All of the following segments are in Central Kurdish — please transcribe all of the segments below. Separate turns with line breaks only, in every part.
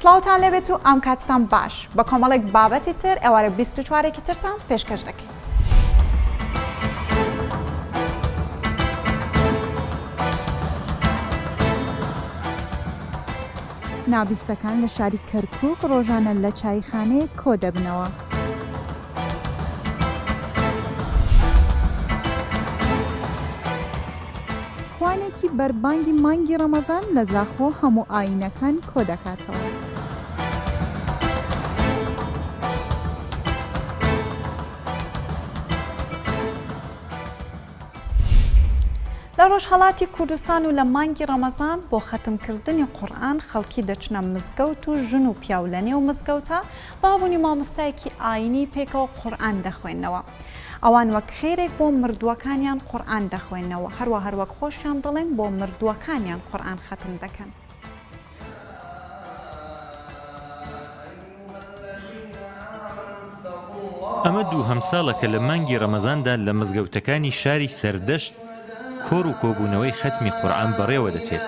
سڵاوتان لێبێت و ئەم کاتتان باش بە کۆمەڵێک بابەتی تر ئێوارە 24ێکی ترتان پێشکەش دەکەین. ناویستەکان لە شاری کەرکووک ڕۆژانە لە چایخانەیە کۆ دەبنەوە. خوانێکی بەربانگی مانگی ڕەمەزان لە زاخۆ هەموو ئاینەکان کۆ دەکاتەوە. لە ڕۆژهەڵاتی کوردستان و لە مانگی ڕەمەزان بۆ خەتمکردنی قورئان خەڵکی دەچنە مزگەوت و ژن و پیاو لە نێو مزگەوتە بابوونی مامۆستایەکی ئاینی پێکەوە قورئان دەخوێننەوە. ئەوان وەک خێرێک بۆ مردووەکانیان قورئان دەخوێننەوە، هەروەک خۆشیان دەڵێن بۆ مردووەکانیان قورئان ختم دەکەن.
ئەمە دووهەم ساڵەکە لە مانگی ڕەمەزاندا لە مزگەوتەکانی شاری سەردەشت کۆڕ و کۆبوونەوەی ختمی قورئان بەڕێوە دەچێت.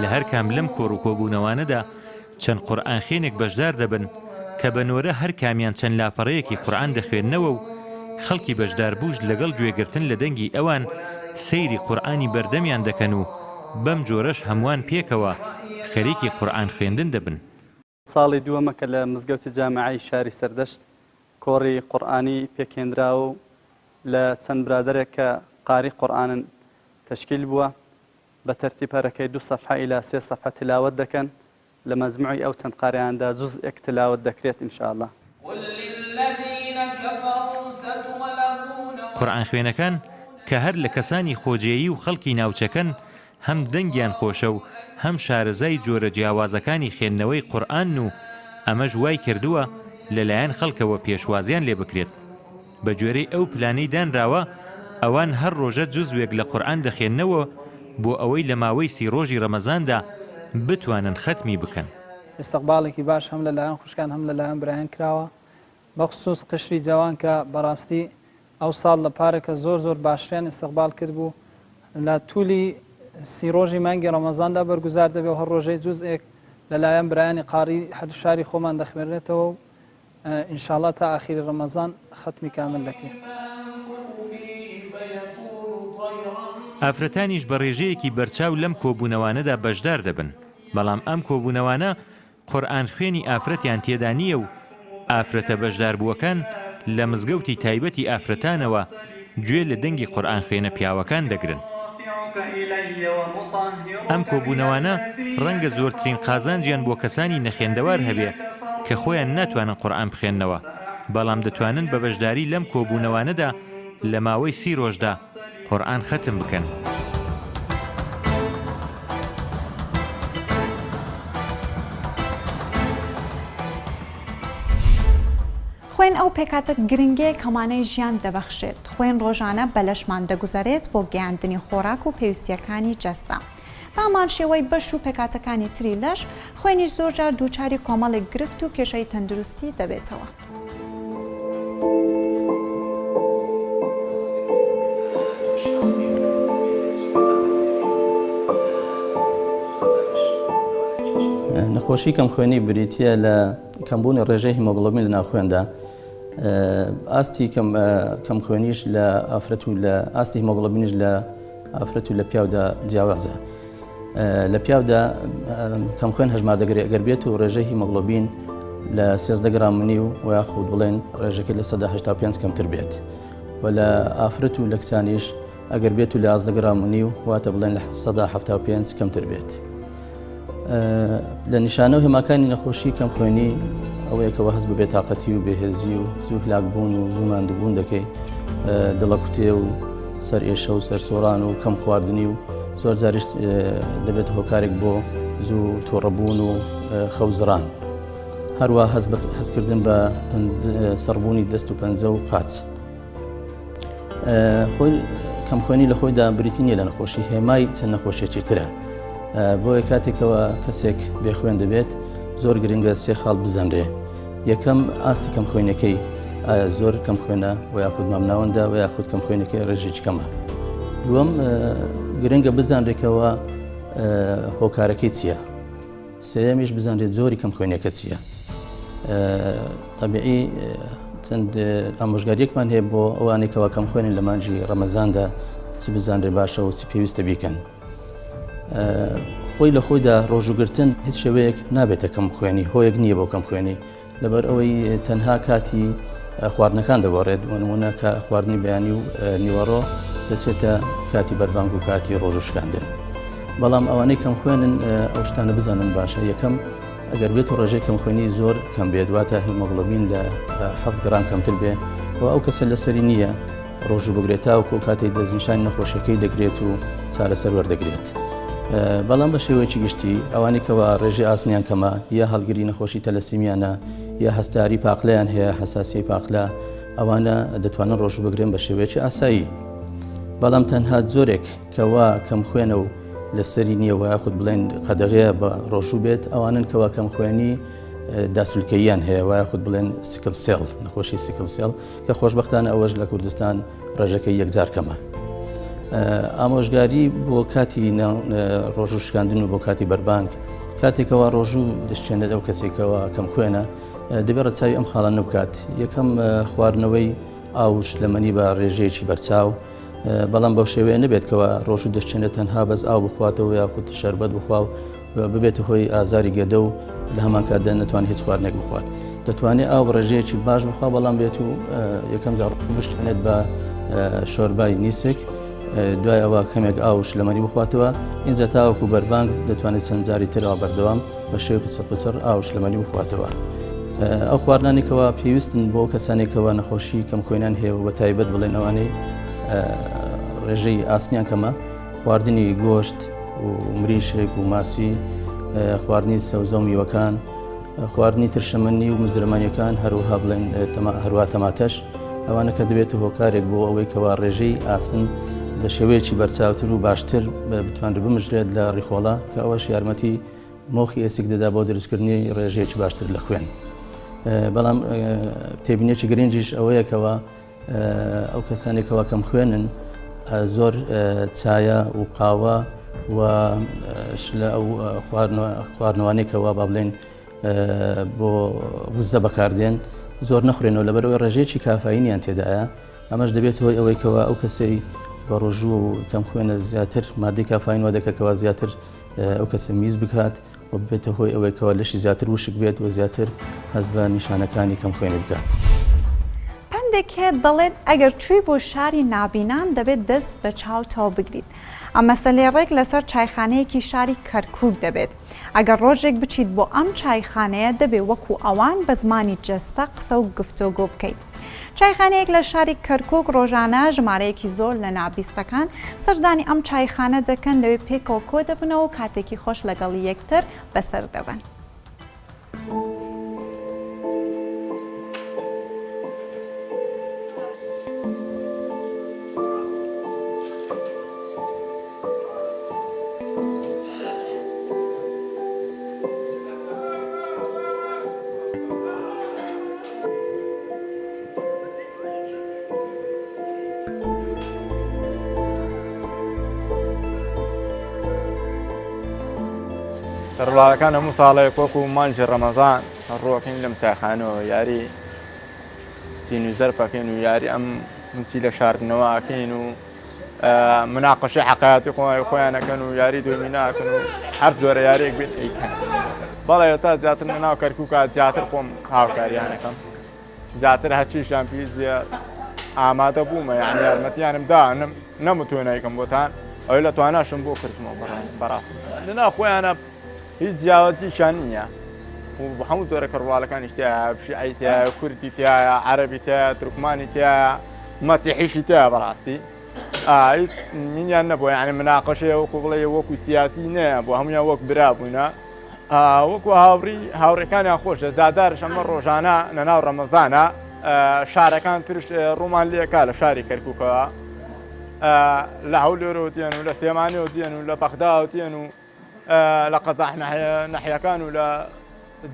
لە هەر کام لەم کۆڕ و کۆبوونەوانەدا چەند قورئان خوێنێک بەشدار دەبن کە بەنۆرە هەر کامیان چەند لاپەڕەیەکی قورئان دەخوێننەوە و خەڵکی بەشدار بووش لەگەڵ گوێگرتن لە دەنگی ئەوان سەیری قورئانی بەردەمیان دەکەن و بەم جۆرەش هەمووان پێکەوە خەریکی قورئان خوێندن دەبن.
ساڵی دووەمەکە لە مزگەوتی جامعای شاری سەردەشت کۆڕی قورئانی پێکێنراوە و لە چەند برادەرێک کە قاری قورئانن تەشکیل بووە بە تەرتیب هەرەکەی 2 سەفحە إلى 3 سەفحە تلاوەت دەکەن لە مەجموعی ئەو چەند قاریاندا جوزئێک تلاوەت دەکرێت ئینشاءالله.
قورئان خوێنەکان کە هەر لە کەسانی خۆجێیی و خەڵکی ناوچەکەن هەم دەنگیان خۆشە و هەم شارەزای جۆرە جیاوازەکانی خوێندنەوەی قورئان و ئەمەش وای کردووە لەلایەن خەڵکەوە پێشوازیان لێ بکرێت. بە گوێرەی ئەو پلانەی دانراوە ئەوان هەر ڕۆژە جزوێک لە قورئان دەخوێننەوە بۆ ئەوەی لە ماوەی 30 ڕۆژی ڕەمەزاندا بتوانن ختمی بکەن.
استقبالێکی باش هەم لەلایەن خوشکان هەم لەلایەن برایان کراوە، بەخصوص قشری جوان کە بەڕاستی ئەو ساڵ لە پارێکە زۆر باشترین استقبال کرد بوو. لە توولی 30 ڕۆژی مانگی ڕەمەزاندا بەرگوزار دەبێ و هەر ڕۆژەی جوزئێک لەلایەن برایانی قاری هەردوو شاری خۆمان دەخوێنرێتەوە و ئینشاءالله تا ئاخری ڕەمەزان ختمی کامل دەکرێت.
ئافرەتانیش بە ڕێژەیەکی بەرچاو لەم کۆبوونەوانەدا بەشدار دەبن، بەڵام ئەم کۆبوونەوانە قورئان خوێنی ئافرەتیان تێدا نییە و ئافرەتە بەشدار بووەکان لە مزگەوتی تایبەتی ئافرەتانەوە گوێ لە دەنگی قورئان خوێنە پیاوەکان دەگرن. ئەم کۆبوونەوانە ڕەنگە زۆرترین قازانجیان بۆ کەسانی نەخێندەوار هەبێ کە خۆیان ناتوانن قورئان بخوێننەوە، بەڵام دەتوانن بە بەشداری لەم کۆبوونەوانەدا لە ماوەی 30 ڕۆژدا قورئان ختم بکەن.
خوێن ئەو پێکاتە گرنگەیە کەمانەی ژیان دەبەخشێت. خوێن ڕۆژانە بەلەشمان دەگوزارێت بۆ گەیاندنی خۆراک و پێویستیەکانی جەستە. بامان شێوەی بەش و پێکاتەکانی تری لەش خوێنیش زۆرجار دووچاری کۆمەڵێک گرفت و کێشەی تەندروستی دەبێتەوە.
نەخۆشی کەم خوێنی بریتیە لە کەمبوونی ڕێژەی هیمۆگلۆبین لە ناوخوێندا. ئاستی کەم خوێنیش لە ئافرەت و لە ئاستی هیمۆگلۆبینیش لە ئافرەت و لە پیاودا جیاوازە. لە پیاودا کەم خوێن هەژمار دەگرێت ئەگەر بێت و ڕێژەی هیمۆگلۆبین لە 13 گرام و یاخود بڵێن ڕێژەکە لە 185 کەمتر بێت و لە ئافرەت و لە کچانیش ئەگەر بێت و لە 11 گرام واتە بڵێن لە 175 کەمتر بێت. لە نیشانە و هێماکانی نەخۆشی کەم خوێنی ئەوەیەکەوە هەست بە بێتاقەتی و بێهێزی و زوو هلاکبوون و زوو ماندووبوون دەکەی، دڵەکوتێ و سەر ئێشە و سەرسۆران و کەم خواردنی و زۆر جاریش دەبێت هۆکارێک بۆ زوو تۆڕەبوون و خەوزڕان. هەروە هەستکردن بە سەربوونی دەست و پەنجە و قاچ. خۆی کەم خوێنی لە خۆیدا بریتی نیە لە نەخۆشی، هێمای چەند نەخۆشیێکی ترە. بۆیە کاتێکەوە کەسێک بێخوێن دەبێت زۆر گرنگە 3 خاڵ بزانرێ. یەکەم ئاستی کەم خوێنەکەی ئایا زۆر کەم خوێنە و یاخود مامناوەندا و یاخود کەم خوێنەکەی ڕێژێکی کەمە. دووەم گرنگە بزانرێکەوە هۆکارەکەی چییە؟ سێمیش بزانێت زۆری کەم خوێنێکە چییە؟ طبیعی چەند ئامۆژگاریەکمان هەیە بۆ ئەوانێکەوە کەم خوێنن لە مانجی ڕەمەزاندا چی بزانرێ باشە و چی پێویستە بیکەن. خۆی لە خۆیدا ڕۆژوگرتن هیچ شێوەیەک نابێتە کەم خوێنی، هۆیەک نییە بۆ کەم خوێنی، لەبەر ئەوەی تەنها کاتی خواردنەکان دەگۆڕێت، نمونە خواردنی بەیانی و نیوەڕۆ دەچێتە کاتی بەربانگ و کاتی ڕۆژوشکاندن. بەڵام ئەوانەی کەم خوێنن ئەو شتانە بزانن باشە. یەکەم ئەگەر بێت و ڕێژەی کەم خوێنی زۆر کەم بێت، واتە هیمۆگلۆبین لە 7 گرام کەمتر بێ و ئەو کەسە لەسەری نییە ڕۆژوو بگرێتەوە و کاتی دەستنیشانی نەخۆشیەکەی دەگرێت و چارەسەر وەردەگرێت. بەڵام بە شێوەیەکی گشتی ئەوانی کەەوە ڕێژی ئاسنیان کەمە یا هەڵگری نەخۆشی تەلەسیمیانە یا هەستاری پاقلیان هەیە، حساسی پاقلا، ئەوانە دەتوانن ڕۆژوو بگرێن بە شێوەیەکی ئاسایی. بەڵام تەنها زۆرێک کەوا کەم خوێنە و لەسەری نییە و یاخود بڵێن قەدەغەیە بە ڕۆژوو بێت، ئەوانن کەوا کەم خوێنی داسولکەییان هەیە و یاخود بڵێن سیکل سێڵ، نەخۆشی سیکل سێڵ، کە خۆشبەختانە ئەوەش لە کوردستان ڕێژەکەی یەکجار کەمە. ئامۆژگاری بۆ کاتی ڕۆژوو شکاندن و بۆ کاتی بەربانگ، کاتێکەوە ڕۆژوو دەشتێنێت ئەو کەسێکەوە کەم خوێنە دەبێت ڕەچاوی ئەم خاڵانە بکات. یەکەم خواردنەوەی ئاوش لەمەنی بە ڕێژەیەکی بەرچاو، بەڵام بەو شێوەیە نبێتکەوە ڕۆژوو دەشتێنێت تەنها بەس ئاو بخواتەوە یاخود شەربەت بخوا و ببێتە هۆی ئازاری گەدە و لە هەمان کاتدا نەتوانێت هیچ خواردنێک بخوات. دەتوانێت ئاو ڕێژەیەکی باش بخوا، بەڵام بێت و یەکەم جار بشتێنێت بە شۆربای نیسک، دوای ئەوە کەمێک ئاوش لەمەنی بخواتەوە. اینجا تاوەکو بەربانگ دەتوانێت چەند جاری ترەوە بەردەوام بە شێو پچەر ئاوش لەمەنی بخواتەوە. ئەو خواردنانێکەوە پێویستن بۆ کەسانێکەوە نەخۆشی کەم خوێنان هەیە و بە تایبەت بڵێن ئەوانەی ڕێژەی ئاسنیان کەمە، خواردنی گۆشت و مریشێک و ماسی، خواردنی سەوزە و میوەکان، خواردنی ترشەمەنی و مزرەمانیەکان، هەروەها بڵێن هەروە تەماتەش، ئەوانە کە دەبێتە هۆکارێک بۆ ئەوەی کەوا ڕێژەی ئاسن بە شێوەیەکی بەرچاوتر و باشتر بتوانێت بمژرێت لە ڕیخۆڵە، کە ئەوەش یارمەتی مۆخی ئێسک دەدا بۆ دروستکردنی ڕێژەیەکی باشتر لە خوێن. بەڵام تێبینێکی گرنگیش ئەوەیەکەوە ئەو کەسانێکەوە کەم خوێنن زۆر چایە و قاوە و لە ئەو خواردنەوانێکەوە با بڵێن بۆ وزە بەکاردێن زۆر نەخورێنەوە، لەبەرەوەی ڕێژەیەکی کافاینیان تێدایە. ئەمەش دەبێت هۆی ئەوەیکەوە ئەو کەسەی بە ڕۆژوو و کەم خوێنە زیاتر مادەی کافاین وەدەکەکەوە زیاتر ئەو کەسە میز بکات و بێتە هۆی ئەوەیکەوە لەشی زیاتر وشک بێت و زیاتر هەست بە نیشانەکانی کەم خوێنی بکات.
پندێکێ دەڵێت ئەگەر توی بۆ شاری نابینان دەبێت دەست بە چاوتەوە بگریت. ئەم مەسەلەی ڕێک لەسەر چایخانەیەکی شاری کەرکووک دەبێت. ئەگەر ڕۆژێک بچیت بۆ ئەم چایخانەیە دەبێت وەکو ئەوان بە زمانی جەستە قسە و گفتوگۆ بکەیت. چایخانەیەک لە شاری کەرکووک ڕۆژانە ژمارەیەکی زۆر لە نابیستەکان سەردانی ئەم چایخانە دەکەن، لەوێ پێکەوە کۆ دەبنەوە و کاتێکی خۆش لەگەڵ یەکتر بەسەر دەبن.
ڕۆڵەکان هەموو ساڵێک وەکو مانجی ڕەمەزان ڕۆکەین لەم چایخانەوە یاری چین و زەرفەکەین و یاری ئەم چی لە شاردنەوەکەین و مناقەشەی حەقایەتی خۆیانەکەن و یاری دوێنی ناکەن و هەر جۆرە یاریەک بێت ئەیکەن. بەڵێ تا زیاتر لەناو کەرکووکە زیاتر خۆم هاوکاریانەکەم زیاتر هەرچیشان پێویستە ئامادە بوومە، یعنی یارمەتیانم دا نەمتوێنەیەکەم بۆتان ئەوەی لە تواناشم بۆ کردمەوە بەڕاستی لەناو خۆیانە هیچ جیاوازیشان نییە و هەموو جۆرە کەڕواڵەکانی تایە، شیعی تایە، کوردی تایە، عەرەبی تایە، تورکمانی تایە، مەسیحیشی تایە. بەڕاستی هیچ مینیان نەبووە، یعنی مناقەشەیە وەکو بڵێ وەکو سیاسی نەیە، بۆ هەمویان وەک برا بووینە وەکو هاوڕێکانیان خۆشە. زادارش ئەمە ڕۆژانە لەناو ڕەمەزانە شارەکان ترش ڕوومان لێکا لە شاری کەرکووکەوە، لە هەولێرەوە تێن و لە سلێمانیەوە تێن و لە بەغداوە تێن و لە قەزاح نەحیەکان و لە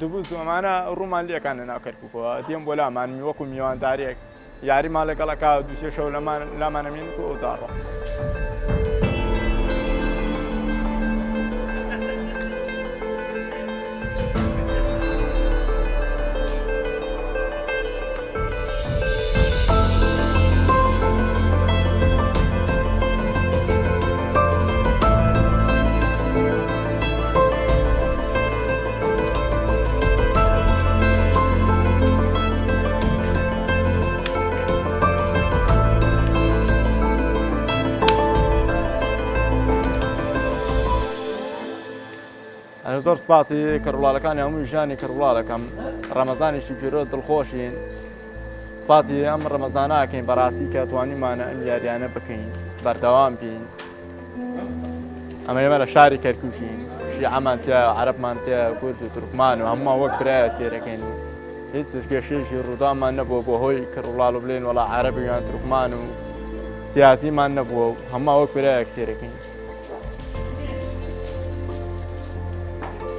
دوبوس و ئەمانە ڕوومان لێکان لەناو کەرکووکەوە دێم بۆ لامان وەکو میواندارێک یاریمان لەگەڵەکە دووسێ شەو لامانەمین و ئەوزاڕۆ. زۆر سپاسی کەڕوڵالەکانی هەموو ژیانی کەڕوڵالەکەم ڕەمەزانێکی پیرۆ دڵخۆشین سپاسی ئەم ڕەمەزاناکەین بەڕاستی کە توانیمانە ئەم یاریانە بکەین بەردەوام بین ئەمە ئێمە لە شاری کەرکووکین شیعەمان تیا عەرەبمان تیا کورد و تورکمان و هەمووان وەک برایە سێرەکەین و هیچ کێشەیەکی ڕوودامان نەبووە بۆ هۆی کەڕوڵال و بڵێن وەڵا عەرەبی یان تورکمان و سیاسیمان نەبووە و هەمووان وەک برایەک سێرەکەین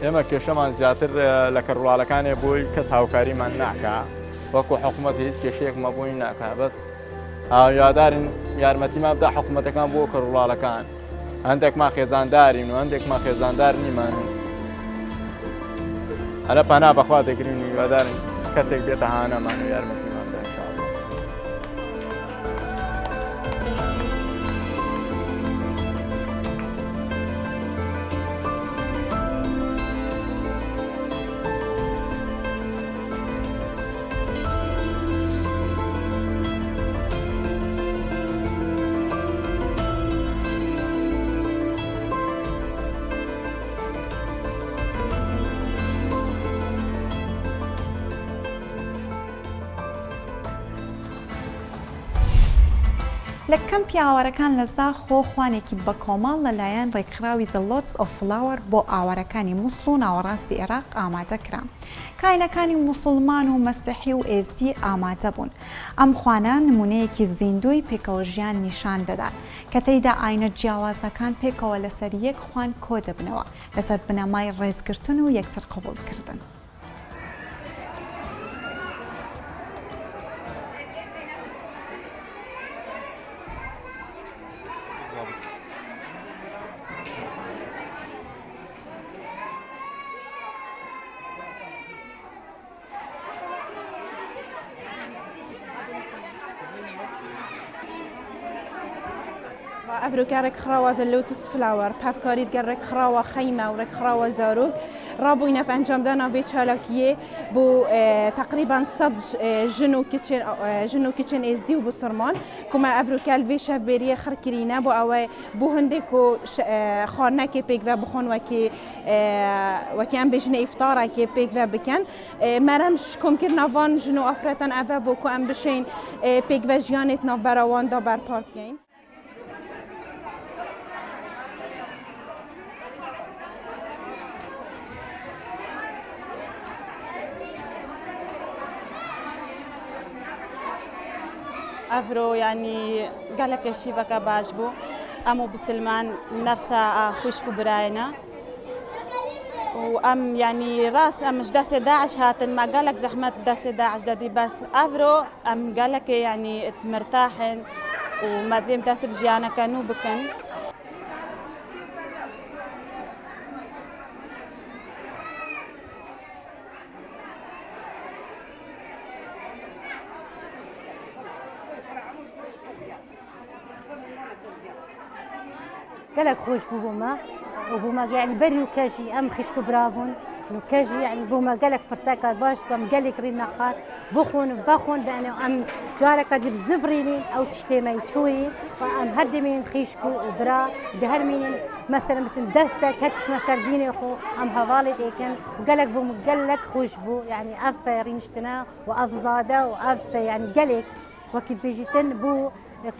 ئێمە کێشەمان زیاتر لە کەڕوڵالەکانێ بۆی کەس هاوکاریمان ناکا وەکو حکوومەت هیچ کێشەیەکمە بۆی ناکا بەس یادارین یارمەتیمان بدە حکوومەتەکان بۆ کەڕوڵالەکان هەندێکمان خێزاندارین و هەندێکمان خێزاندار نیمان هەرە پەنا بەخوا دەگرین و یادارین کەتێک بێتە هانەمان و یارمەتیمان بدە ئینشاءڵڵا
لە کەمپی ئاوارەکان لە زاخۆ خوانێکی بە کۆماڵ لەلایەن ڕێکخراوی The Lords of Flower بۆ ئاوارەکانی مووسڵ و ناوەڕاستی عێراق ئامادە کرا. کاینەکانی موسڵمان و مەسیحی و ئێزدی ئامادە بوون. ئەم خوانە نمونەیەکی زیندوی پێکەوە ژیان نیشان دەدات کە تێیدا ئاینە جیاوازەکان پێکەوە لەسەر یەک خوان کۆ دەبنەوە لەسەر بنەمای ڕێزگرتن و یەکتر قبوڵکردن.
ئەڤروکە ڕێکخراوە The Lotus Flower پەفکاریت گەر ڕێکخراوە خەیمە و ڕێکخراوە زارۆک ڕابووینە ئەنجامدانا vê çalakiyê بۆ تقریبا 100 ژن و کچên êzdî û بسرمان kuma ئەڤروکە vê şevbêriyê xirkirîne بۆ ئەوە بۆ هەندێک و xwarinekê pêk ve bixwin wekî em bêjin îftarekê pêk ve bikin merem ji komkirina van jin û afretan ev e bۆ ku em bişên pêk ve jiyanê navbera wan da berpa bikein.
ئەڤرۆ ینی گەلێکە شیڤەکە باش بوو ئەم و بسلمان نەفسە خوشک و برایەنە و ئەم ینی ڕاست ئەمش دەستێ داعش هاتن ما گەلێک زەحمەت دەستێ داعش دەدی بەس ئەڤرۆ ئەم گەلێکە ینی مرتاحن و مەدێم دەست بژیانەکەن و بکەن.
قالك خوش بوما وبوما يعني بري وكاجي ام خشكو برابون وكاجي يعني بوما قالك فرساكا باش بم قالك رينا خات بخون بانه ام جارك دي بزفريني او تشتمي تشوي ام هدمين خشكو وبرا جهرمين مثلا دستك هكش ما سرديني خو ام هوالي ديكن وقالك بوما قالك خوش بو يعني اف رينشتنا واف زاده واف يعني قالك وكي بيجيتن بو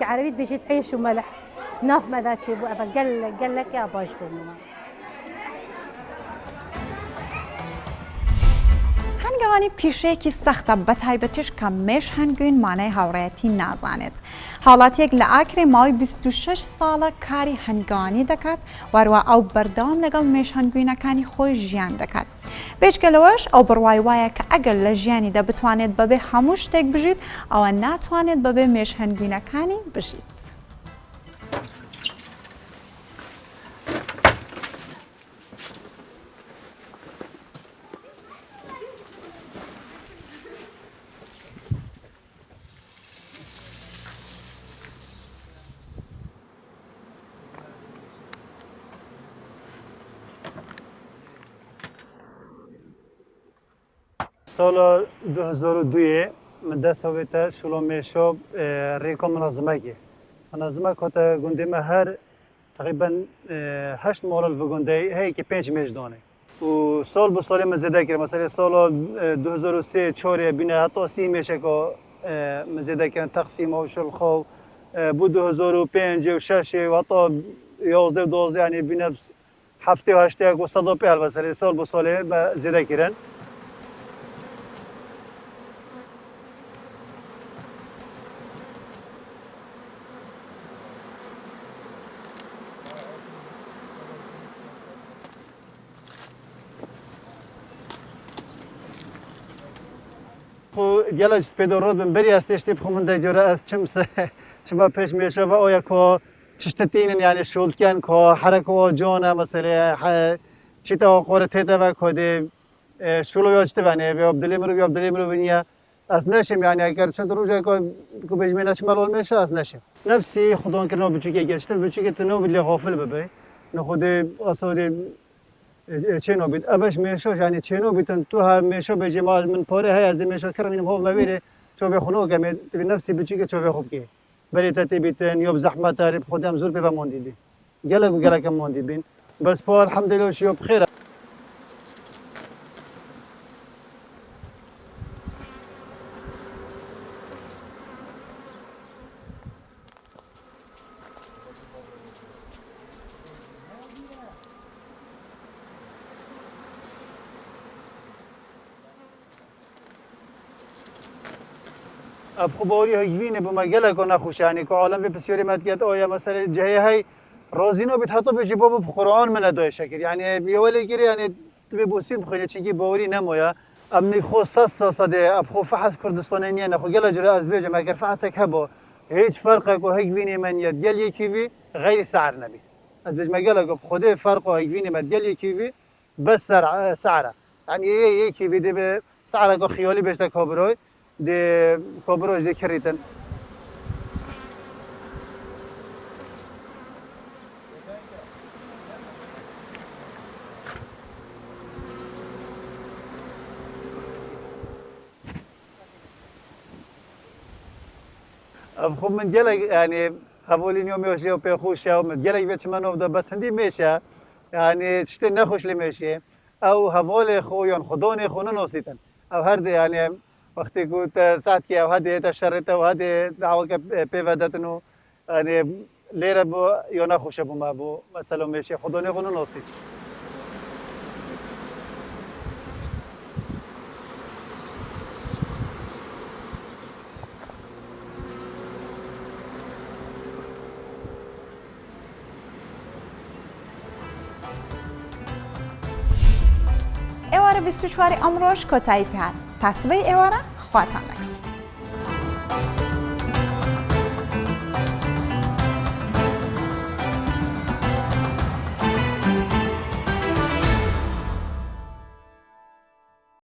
كعربيت بيجي عيش وملح ناف ماذا تشيبو أفا قال لك يا باش بوما
هەنگاوانی پیشەیەکی سەختە بە تایبەتیش کە مێش هەنگوین مانای هاوڕێتی نازانێت. حاڵاتێک لە ئاکرێ ماوەی 26 ساڵە کاری هەنگاوانی دەکات واروە ئەو بەردەوام لەگەڵ مێش هەنگوینەکانی خۆی ژیان دەکات. بێجگەلەوەش ئەو بڕوای وایە کە ئەگەر لە ژیانیدا بتوانێت بەبێ هەموو شتێک بژیت ئەوە ناتوانێت بەبێ مێش هەنگوینەکانی بژیت.
سال 2002 من دست هویت شلوم شوب ریکم منظمه منظمه گنده ما هر تقریبا 8 مولل و گنده هی که 5 میش دانه و سال به سال مزیده کرد مثلا سال 2003 4 بینه حتی 30 میشه که مزیده کردن تقسیم و شلخو بود 2005 و 6 و حتی 11 12 یعنی بینه 7 و 8 و 150 مثلا سال به سال زیاده کردن. خو گلا سپیدارات من بری است اشتی بخوام دجوره از چما پیش میشه و آیا که چشتتین یعنی شولکن که حرکت و جانه مثلا چی تا قاره تیتا و کده شلو یاشته ونه و عبدلی مرو بینیه از نشیم یعنی اگر چند روزه که بجمعی نشمال میشه از نشیم نفسی خودان که نو بچوکی گشته بچوکی تنو بلی غافل ببی نخود اصلا چینو بید ابش میشوش یعنی چینو بیتن تو هم میشو به جماعت من پاره های از میشو کردم اینم خوب مبیره چو به خونو که می نفسی بچی که چو به خوب کی بری تتی بیتن یوب زحمت تعریف خودم زور به موندی بی گله کم موندی بین بس پا الحمدلله شیو بخیر. اب خباری هجوینه با مگله کنه خوشانی که عالم به بسیاری مدیت آیا مثلا جایی های رازینو بیت حتی به جباب قرآن من ادای شکر یعنی بیاولی گیری یعنی به بوسیم بخوری چنگی باوری نمویا امنی خو صده اب خو فحص کردستانی نیه نخو گله جره از بیجم اگر فحصک هبا هیچ فرقه که هجوینه من ید گل یکی بی غیر سعر نبی از بیجم گله که خود فرق هجوینه من گل یکی بی بس سعره یعنی یکی بی به سعره که خیالی بیشتر کابروی de kobrož de keritan. خب من جلق يعني قبولين يوم يوشي وبيخوش يوم جلق بيت منو ده بس هندي ماشى يعني تشتي نخوش لي ماشي او هبول خويون خدوني خونو نوسيتن او هرد يعني وقتی که ساعت که هدیه تشرت و هدیه دعوا که پیودتنو یعنی لیره بو یا نخوشه بو ما بو مثلا میشه خدا نگونو نوسی.
ایواره 24 امروز کتایی پر تصویر ایواره خواتم نگه